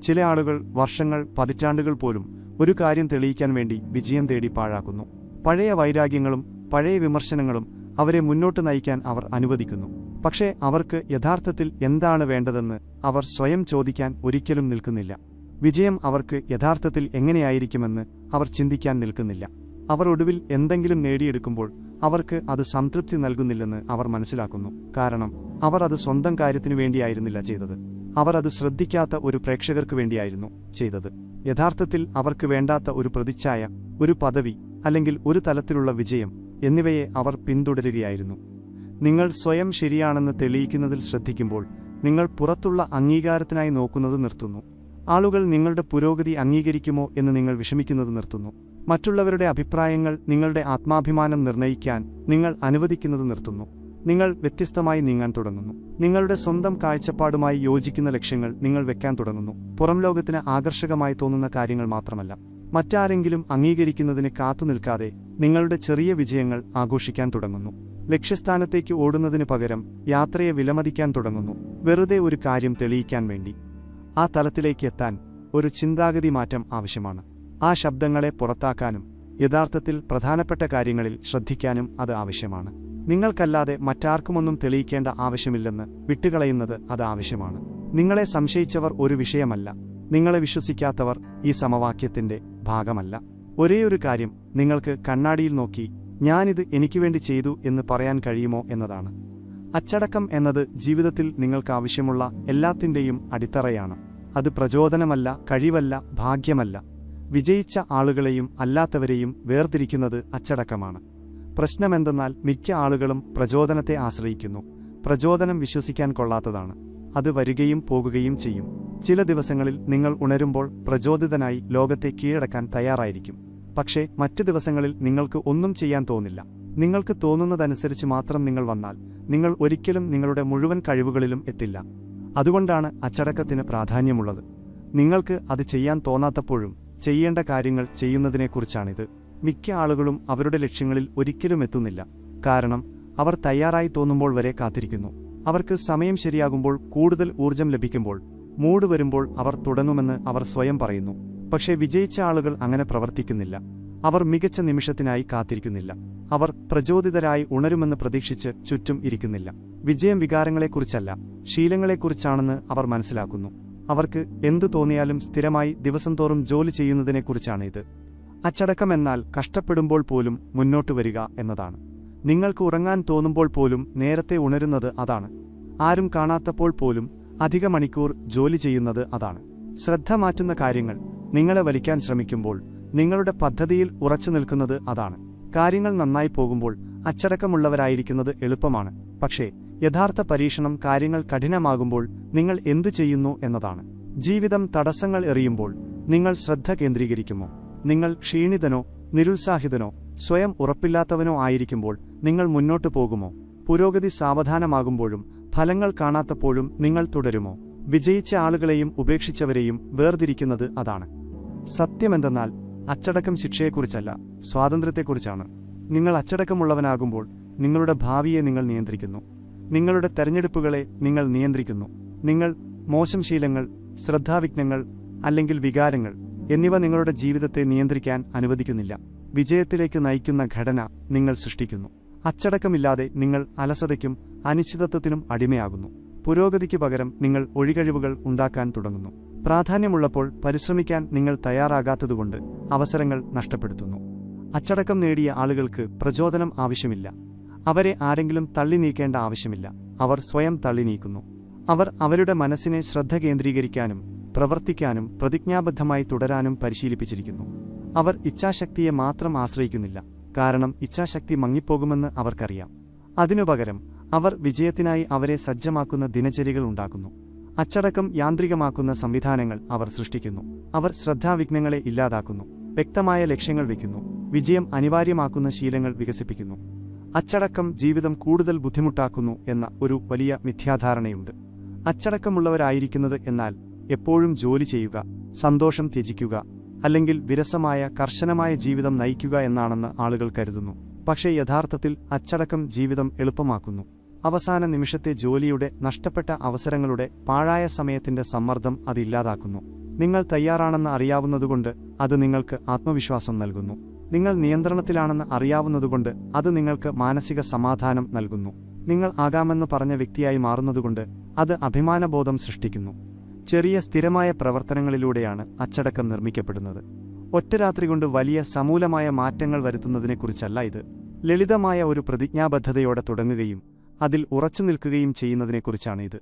ചില ആളുകൾ വർഷങ്ങൾ, പതിറ്റാണ്ടുകൾ പോലും ഒരു കാര്യം തെളിയിക്കാൻ വേണ്ടി വിജയം തേടി പാഴാക്കുന്നു. പഴയ വൈരാഗ്യങ്ങളും പഴയ വിമർശനങ്ങളും അവരെ മുന്നോട്ട് നയിക്കാൻ അവർ അനുവദിക്കുന്നു. പക്ഷേ അവർക്ക് യഥാർത്ഥത്തിൽ എന്താണ് വേണ്ടതെന്ന് അവർ സ്വയം ചോദിക്കാൻ ഒരിക്കലും നിൽക്കുന്നില്ല. വിജയം അവർക്ക് യഥാർത്ഥത്തിൽ എങ്ങനെയായിരിക്കുമെന്ന് അവർ ചിന്തിക്കാൻ നിൽക്കുന്നില്ല. അവർ ഒടുവിൽ എന്തെങ്കിലും നേടിയെടുക്കുമ്പോൾ അവർക്ക് അത് സംതൃപ്തി നൽകുന്നില്ലെന്ന് അവർ മനസ്സിലാക്കുന്നു. കാരണം അവർ അത് സ്വന്തം കാര്യത്തിനു വേണ്ടിയായിരുന്നില്ല ചെയ്തത്. അവർ അത് ശ്രദ്ധിക്കാത്ത ഒരു പ്രേക്ഷകർക്ക് വേണ്ടിയായിരുന്നു ചെയ്തത്. യഥാർത്ഥത്തിൽ അവർക്ക് വേണ്ടാത്ത ഒരു പ്രതിച്ഛായ, ഒരു പദവി, അല്ലെങ്കിൽ ഒരു തലത്തിലുള്ള വിജയം എന്നിവയെ അവർ പിന്തുടരുകയായിരുന്നു. നിങ്ങൾ സ്വയം ശരിയാണെന്ന് തെളിയിക്കുന്നതിൽ ശ്രദ്ധിക്കുമ്പോൾ നിങ്ങൾ പുറത്തുള്ള അംഗീകാരത്തിനായി നോക്കുന്നത് നിർത്തുന്നു. ആളുകൾ നിങ്ങളുടെ പുരോഗതി അംഗീകരിക്കുമോ എന്ന് നിങ്ങൾ വിഷമിക്കുന്നത് നിർത്തുന്നു. മറ്റുള്ളവരുടെ അഭിപ്രായങ്ങൾ നിങ്ങളുടെ ആത്മാഭിമാനം നിർണ്ണയിക്കാൻ നിങ്ങൾ അനുവദിക്കുന്നത് നിർത്തുന്നു. നിങ്ങൾ വ്യത്യസ്തമായി നീങ്ങാൻ തുടങ്ങുന്നു. നിങ്ങളുടെ സ്വന്തം കാഴ്ചപ്പാടുമായി യോജിക്കുന്ന ലക്ഷ്യങ്ങൾ നിങ്ങൾ വെക്കാൻ തുടങ്ങുന്നു. പുറം ലോകത്തിന് ആകർഷകമായി തോന്നുന്ന കാര്യങ്ങൾ മാത്രമല്ല. മറ്റാരെങ്കിലും അംഗീകരിക്കുന്നതിന് കാത്തുനിൽക്കാതെ നിങ്ങളുടെ ചെറിയ വിജയങ്ങൾ ആഘോഷിക്കാൻ തുടങ്ങുന്നു. ലക്ഷ്യസ്ഥാനത്തേക്ക് ഓടുന്നതിനു പകരം യാത്രയെ വിലമതിക്കാൻ തുടങ്ങുന്നു, വെറുതെ ഒരു കാര്യം തെളിയിക്കാൻ വേണ്ടി. ആ തലത്തിലേക്ക് എത്താൻ ഒരു ചിന്താഗതി മാറ്റം ആവശ്യമാണ്. ആ ശബ്ദങ്ങളെ പുറത്താക്കാനും യഥാർത്ഥത്തിൽ പ്രധാനപ്പെട്ട കാര്യങ്ങളിൽ ശ്രദ്ധിക്കാനും അത് ആവശ്യമാണ്. നിങ്ങൾക്കല്ലാതെ മറ്റാർക്കുമൊന്നും തെളിയിക്കേണ്ട ആവശ്യമില്ലെന്ന് വിട്ടുകളയുന്നത് അത് ആവശ്യമാണ്. നിങ്ങളെ സംശയിച്ചവർ ഒരു വിഷയമല്ല. നിങ്ങളെ വിശ്വസിക്കാത്തവർ ഈ സമവാക്യത്തിന്റെ ഭാഗമല്ല. ഒരേയൊരു കാര്യം നിങ്ങൾക്ക് കണ്ണാടിയിൽ നോക്കി ഞാനിത് എനിക്കുവേണ്ടി ചെയ്തു എന്ന് പറയാൻ കഴിയുമോ എന്നതാണ്. അച്ചടക്കം എന്നത് ജീവിതത്തിൽ നിങ്ങൾക്കാവശ്യമുള്ള എല്ലാത്തിൻ്റെയും അടിത്തറയാണ്. അത് പ്രചോദനമല്ല, കഴിവല്ല, ഭാഗ്യമല്ല. വിജയിച്ച ആളുകളെയും അല്ലാത്തവരെയും വേർതിരിക്കുന്നത് അച്ചടക്കമാണ്. പ്രശ്നമെന്തെന്നാൽ മിക്ക ആളുകളും പ്രചോദനത്തെ ആശ്രയിക്കുന്നു. പ്രചോദനം വിശ്വസിക്കാൻ കൊള്ളാത്തതാണ്. അത് വരികയും പോകുകയും ചെയ്യും. ചില ദിവസങ്ങളിൽ നിങ്ങൾ ഉണരുമ്പോൾ പ്രചോദിതനായി ലോകത്തെ കീഴടക്കാൻ തയ്യാറായിരിക്കും. പക്ഷേ മറ്റു ദിവസങ്ങളിൽ നിങ്ങൾക്ക് ഒന്നും ചെയ്യാൻ തോന്നില്ല. നിങ്ങൾക്ക് തോന്നുന്നതനുസരിച്ച് മാത്രം നിങ്ങൾ വന്നാൽ നിങ്ങൾ ഒരിക്കലും നിങ്ങളുടെ മുഴുവൻ കഴിവുകളിലും എത്തില്ല. അതുകൊണ്ടാണ് അച്ചടക്കത്തിന് പ്രാധാന്യമുള്ളത്. നിങ്ങൾക്ക് അത് ചെയ്യാൻ തോന്നാത്തപ്പോഴും ചെയ്യേണ്ട കാര്യങ്ങൾ ചെയ്യുന്നതിനെക്കുറിച്ചാണിത്. മിക്ക ആളുകളും അവരുടെ ലക്ഷ്യങ്ങളിൽ ഒരിക്കലും എത്തുന്നില്ല. കാരണം അവർ തയ്യാറായി തോന്നുമ്പോൾ വരെ കാത്തിരിക്കുന്നു. അവർക്ക് സമയം ശരിയാകുമ്പോൾ, കൂടുതൽ ഊർജം ലഭിക്കുമ്പോൾ, മൂഡ് വരുമ്പോൾ അവർ തുടങ്ങുമെന്ന് അവർ സ്വയം പറയുന്നു. പക്ഷേ വിജയിച്ച ആളുകൾ അങ്ങനെ പ്രവർത്തിക്കുന്നില്ല. അവർ മികച്ച നിമിഷത്തിനായി കാത്തിരിക്കുന്നില്ല. അവർ പ്രചോദിതരായി ഉണരുമെന്ന് പ്രതീക്ഷിച്ച് ചുറ്റും ഇരിക്കുന്നില്ല. വിജയം വികാരങ്ങളെക്കുറിച്ചല്ല, ശീലങ്ങളെക്കുറിച്ചാണെന്ന് അവർ മനസ്സിലാക്കുന്നു. അവർക്ക് എന്തു തോന്നിയാലും സ്ഥിരമായി ദിവസം തോറും ജോലി ചെയ്യുന്നതിനെക്കുറിച്ചാണ് ഇത്. അച്ചടക്കം എന്നാൽ കഷ്ടപ്പെടുമ്പോൾ പോലും മുന്നോട്ടു വരിക എന്നതാണ്. നിങ്ങൾക്ക് ഉറങ്ങാൻ തോന്നുമ്പോൾ പോലും നേരത്തെ ഉണരുന്നത് അതാണ്. ആരും കാണാത്തപ്പോൾ പോലും അധിക മണിക്കൂർ ജോലി ചെയ്യുന്നത് അതാണ്. ശ്രദ്ധ മാറ്റുന്ന കാര്യങ്ങൾ നിങ്ങളെ വലിക്കാൻ ശ്രമിക്കുമ്പോൾ നിങ്ങളുടെ പദ്ധതിയിൽ ഉറച്ചു നിൽക്കുന്നത് അതാണ്. കാര്യങ്ങൾ നന്നായി പോകുമ്പോൾ അച്ചടക്കമുള്ളവരായിരിക്കുന്നത് എളുപ്പമാണ്. പക്ഷേ യഥാർത്ഥ പരീക്ഷണം കാര്യങ്ങൾ കഠിനമാകുമ്പോൾ നിങ്ങൾ എന്തു ചെയ്യുന്നു എന്നതാണ്. ജീവിതം തടസ്സങ്ങൾ എറിയുമ്പോൾ നിങ്ങൾ ശ്രദ്ധ കേന്ദ്രീകരിക്കുമോ? നിങ്ങൾ ക്ഷീണിതനോ നിരുത്സാഹിതനോ സ്വയം ഉറപ്പില്ലാത്തവനോ ആയിരിക്കുമ്പോൾ നിങ്ങൾ മുന്നോട്ടു പോകുമോ? പുരോഗതി സാവധാനമാകുമ്പോഴും ഫലങ്ങൾ കാണാത്തപ്പോഴും നിങ്ങൾ തുടരുമോ? വിജയിച്ച ആളുകളെയും ഉപേക്ഷിച്ചവരെയും വേർതിരിക്കുന്നത് അതാണ്. സത്യമെന്തെന്നാൽ അച്ചടക്കം ശിക്ഷയെക്കുറിച്ചല്ല, സ്വാതന്ത്ര്യത്തെക്കുറിച്ചാണ്. നിങ്ങൾ അച്ചടക്കമുള്ളവനാകുമ്പോൾ നിങ്ങളുടെ ഭാവിയെ നിങ്ങൾ നിയന്ത്രിക്കുന്നു. നിങ്ങളുടെ തെരഞ്ഞെടുപ്പുകളെ നിങ്ങൾ നിയന്ത്രിക്കുന്നു. നിങ്ങൾ മോശം ശീലങ്ങൾ, ശ്രദ്ധാവിഘ്നങ്ങൾ അല്ലെങ്കിൽ വികാരങ്ങൾ എന്നിവ നിങ്ങളുടെ ജീവിതത്തെ നിയന്ത്രിക്കാൻ അനുവദിക്കുന്നില്ല. വിജയത്തിലേക്ക് നയിക്കുന്ന ഘടന നിങ്ങൾ സൃഷ്ടിക്കുന്നു. അച്ചടക്കമില്ലാതെ നിങ്ങൾ അലസതയ്ക്കും അനിശ്ചിതത്വത്തിനും അടിമയാകുന്നു. പുരോഗതിക്ക് പകരം നിങ്ങൾ ഒഴികഴിവുകൾ ഉണ്ടാക്കാൻ തുടങ്ങുന്നു. പ്രാധാന്യമുള്ളപ്പോൾ പരിശ്രമിക്കാൻ നിങ്ങൾ തയ്യാറാകാത്തതുകൊണ്ട് അവസരങ്ങൾ നഷ്ടപ്പെടുത്തുന്നു. അച്ചടക്കം നേടിയ ആളുകൾക്ക് പ്രചോദനം ആവശ്യമില്ല. അവരെ ആരെങ്കിലും തള്ളി നീക്കേണ്ട ആവശ്യമില്ല. അവർ സ്വയം തള്ളി നീക്കുന്നു. അവർ അവരുടെ മനസ്സിനെ ശ്രദ്ധ കേന്ദ്രീകരിക്കാനും പ്രവർത്തിക്കാനും പ്രതിജ്ഞാബദ്ധമായി തുടരാനും പരിശീലിപ്പിച്ചിരിക്കുന്നു. അവർ ഇച്ഛാശക്തിയെ മാത്രം ആശ്രയിക്കുന്നില്ല, കാരണം ഇച്ഛാശക്തി മങ്ങിപ്പോകുമെന്ന് അവർക്കറിയാം. അതിനുപകരം അവർ വിജയത്തിനായി അവരെ സജ്ജമാക്കുന്ന ദിനചര്യകൾ ഉണ്ടാക്കുന്നു. അച്ചടക്കം യാന്ത്രികമാക്കുന്ന സംവിധാനങ്ങൾ അവർ സൃഷ്ടിക്കുന്നു. അവർ ശ്രദ്ധാവിഘ്നങ്ങളെ ഇല്ലാതാക്കുന്നു, വ്യക്തമായ ലക്ഷ്യങ്ങൾ വയ്ക്കുന്നു, വിജയം അനിവാര്യമാക്കുന്ന ശീലങ്ങൾ വികസിപ്പിക്കുന്നു. അച്ചടക്കം ജീവിതം കൂടുതൽ ബുദ്ധിമുട്ടാക്കുന്നു എന്ന ഒരു വലിയ മിഥ്യാധാരണയുണ്ട്. അച്ചടക്കമുള്ളവരായിരിക്കുന്നത് എന്നാൽ എപ്പോഴും ജോലി ചെയ്യുക, സന്തോഷം ത്യജിക്കുക, അല്ലെങ്കിൽ വിരസമായ കർശനമായ ജീവിതം നയിക്കുക എന്നാണെന്ന് ആളുകൾ കരുതുന്നു. പക്ഷേ യഥാർത്ഥത്തിൽ അച്ചടക്കം ജീവിതം എളുപ്പമാക്കുന്നു. അവസാന നിമിഷത്തെ ജോലിയുടെ നഷ്ടപ്പെട്ട അവസരങ്ങളുടെ പാഴായ സമയത്തിന്റെ സമ്മർദ്ദം അതില്ലാതാക്കുന്നു. നിങ്ങൾ തയ്യാറാണെന്ന് അറിയാവുന്നതുകൊണ്ട് അത് നിങ്ങൾക്ക് ആത്മവിശ്വാസം നൽകുന്നു. നിങ്ങൾ നിയന്ത്രണത്തിലാണെന്ന് അറിയാവുന്നതുകൊണ്ട് അത് നിങ്ങൾക്ക് മാനസിക സമാധാനം നൽകുന്നു. നിങ്ങൾ ആകാമെന്ന് പറഞ്ഞ വ്യക്തിയായി മാറുന്നതുകൊണ്ട് അത് അഭിമാനബോധം സൃഷ്ടിക്കുന്നു. ചെറിയ സ്ഥിരമായ പ്രവർത്തനങ്ങളിലൂടെയാണ് അച്ചടക്കം നിർമ്മിക്കപ്പെടുന്നത്. ഒറ്റ രാത്രി കൊണ്ട് വലിയ സമൂലമായ മാറ്റങ്ങൾ വരുത്തുന്നതിനെക്കുറിച്ചല്ല ഇത്. ലളിതമായ ഒരു പ്രതിജ്ഞാബദ്ധതയോടെ തുടങ്ങുകയും അതിൽ ഉറച്ചുനിൽക്കുകയും ചെയ്യുന്നതിനെക്കുറിച്ചാണ് ഇത്.